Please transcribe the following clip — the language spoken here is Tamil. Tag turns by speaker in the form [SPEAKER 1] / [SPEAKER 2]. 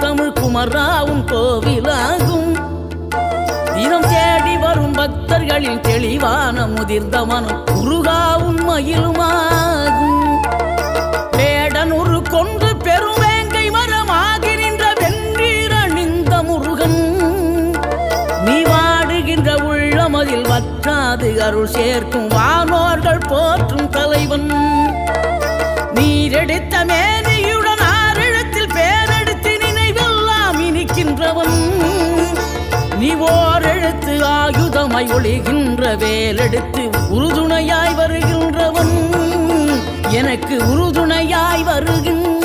[SPEAKER 1] தமிழ் குமராவும் கோவிலாகும். தினம் தேடி வரும் பக்தர்களின் தெளிவான முதிர்ந்த மனம் முருகா உண்மையிலுமாகும். வேடனூறு கொண்டு பெருவேங்கை மரமாகி நின்ற வென்றீர் அணிந்த முருகன், நீ வாடுகின்ற உள்ளமதில் வற்றாது அருள் சேர்க்கும் வானோர்கள் போற்றும் தலைவன். நீரெடுத்த மேனியுடன் ஆறிடத்தில் பேரெடுத்து நினைவெல்லாம் இனிக்கின்றவன், நீ ஓர் எழுத்து ஆயுதமாய் ஒளிகின்ற வேலெடுத்து உறுதுணையாய் வருகின்றவன், எனக்கு உறுதுணையாய் வருகின்ற